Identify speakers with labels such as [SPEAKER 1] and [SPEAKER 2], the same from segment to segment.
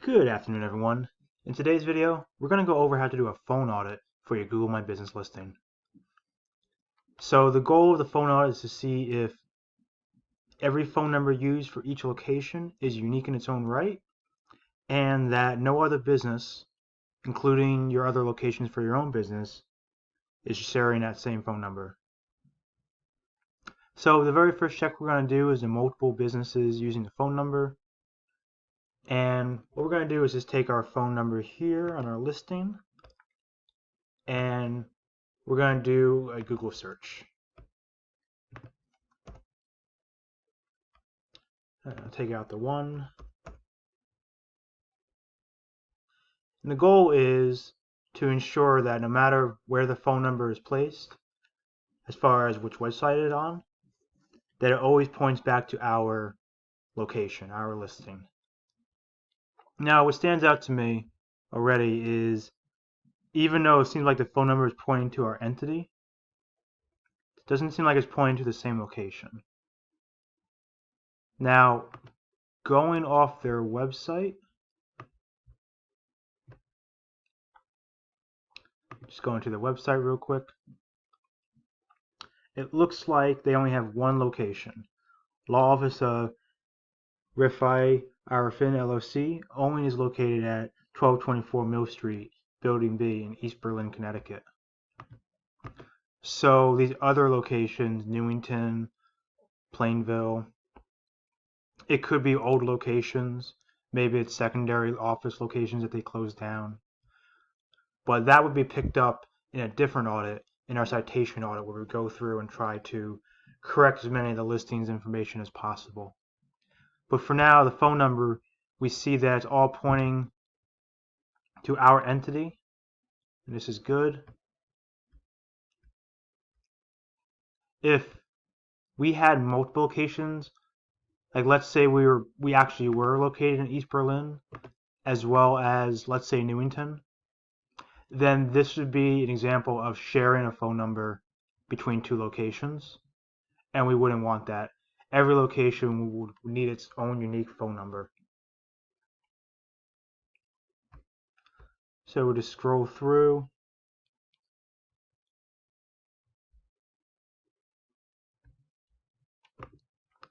[SPEAKER 1] Good afternoon, everyone. In today's video, we're going to go over how to do a phone audit for your Google My Business listing. So the goal of the phone audit is to see if every phone number used for each location is unique in its own right, and that no other business, including your other locations for your own business, is sharing that same phone number. So the very first check we're going to do is the multiple businesses using the phone number. And what we're going to do is just take our phone number here on our listing, and we're going to do a Google search. Take out the 1. And the goal is to ensure that no matter where the phone number is placed, as far as which website it's on, that it always points back to our location, our listing. Now, what stands out to me already is, even though it seems like the phone number is pointing to our entity, it doesn't seem like it's pointing to the same location. Now, going off their website, just going to the website real quick, it looks like they only have one location. Law Office of Rifai Arifin LLC only is located at 1224 Mill Street, Building B in East Berlin, Connecticut. So these other locations, Newington, Plainville, it could be old locations. Maybe it's secondary office locations that they closed down. But that would be picked up in a different audit, in our citation audit, where we go through and try to correct as many of the listings information as possible. But for now, the phone number, we see that it's all pointing to our entity, and this is good. If we had multiple locations, like let's say we actually were located in East Berlin, as well as, let's say, Newington, then this would be an example of sharing a phone number between two locations, and we wouldn't want that. Every location would need its own unique phone number. So we'll just scroll through.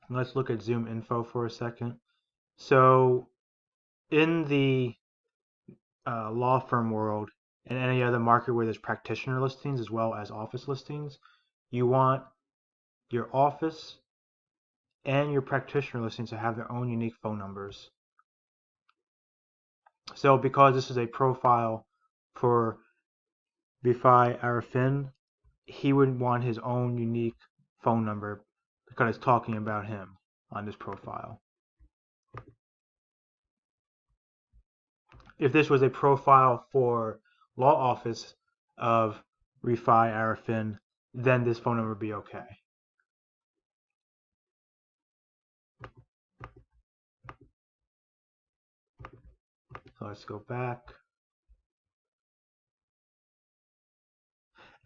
[SPEAKER 1] Let's look at Zoom info for a second. So in the law firm world and any other market where there's practitioner listings as well as office listings, you want your office and your practitioner listings to have their own unique phone numbers. So because this is a profile for Rifai Arifin, he would want his own unique phone number because it's talking about him on this profile. If this was a profile for law office of Rifai Arifin, then this phone number would be okay. So let's go back.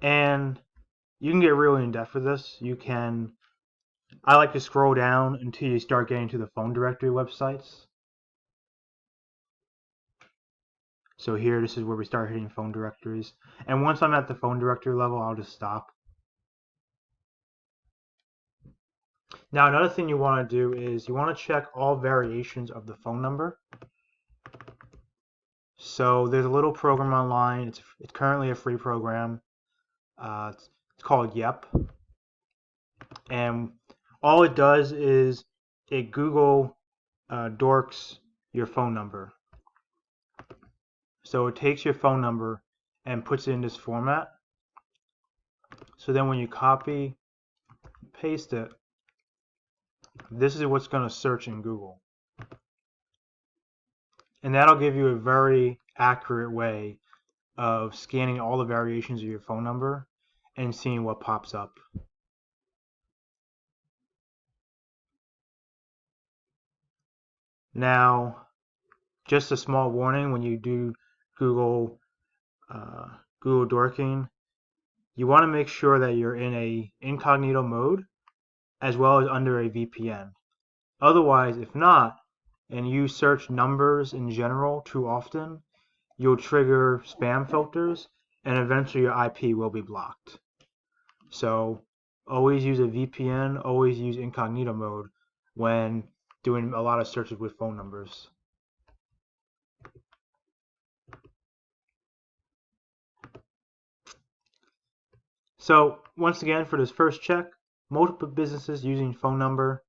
[SPEAKER 1] And you can get really in depth with this. I like to scroll down until you start getting to the phone directory websites. So here, this is where we start hitting phone directories. And once I'm at the phone directory level, I'll just stop. Now, another thing you want to do is you want to check all variations of the phone number. So there's a little program online. It's currently a free program. It's called Yep. And all it does is it Google dorks your phone number. So it takes your phone number and puts it in this format. So then when you copy, paste it, this is what's going to search in Google. And that'll give you a very accurate way of scanning all the variations of your phone number and seeing what pops up. Now, just a small warning, when you do Google dorking, you want to make sure that you're in a incognito mode as well as under a VPN. Otherwise, if not, and you search numbers in general too often, you'll trigger spam filters, and eventually your IP will be blocked. So always use a VPN, always use incognito mode when doing a lot of searches with phone numbers. So once again, for this first check, multiple businesses using phone number.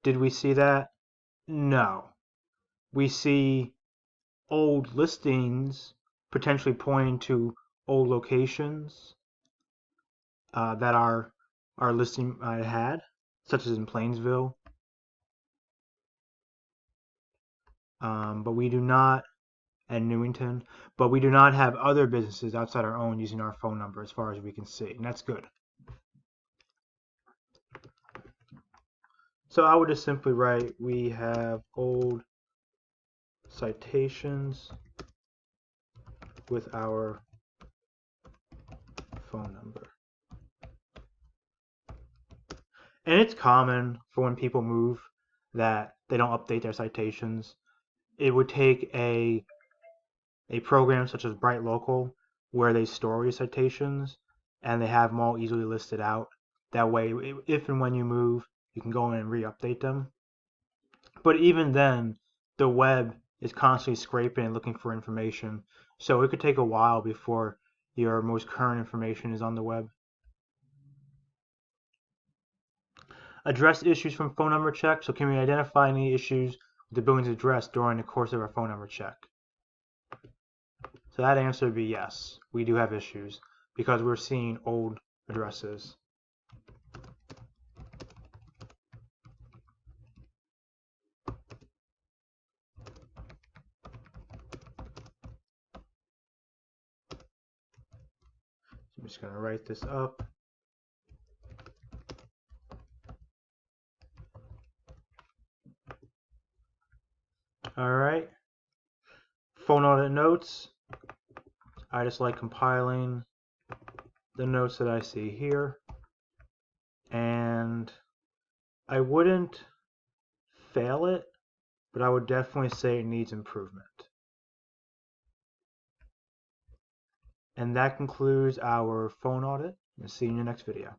[SPEAKER 1] Did we see that? No. We see old listings potentially pointing to old locations that our listing had, such as in Plainsville. But we do not, and Newington, but we do not have other businesses outside our own using our phone number as far as we can see, and that's good. So I would just simply write, we have old citations with our phone number. And it's common for when people move that they don't update their citations. It would take a program such as Bright Local where they store your citations and they have them all easily listed out. That way, if and when you move, you can go in and re-update them. But even then, the web is constantly scraping and looking for information. So it could take a while before your most current information is on the web. Address issues from phone number check. So can we identify any issues with the building's address during the course of our phone number check? So that answer would be yes. We do have issues because we're seeing old addresses. I'm just going to write this up. All right. Phone audit notes. I just like compiling the notes that I see here. And I wouldn't fail it, but I would definitely say it needs improvement. And that concludes our phone audit. I'll see you in the next video.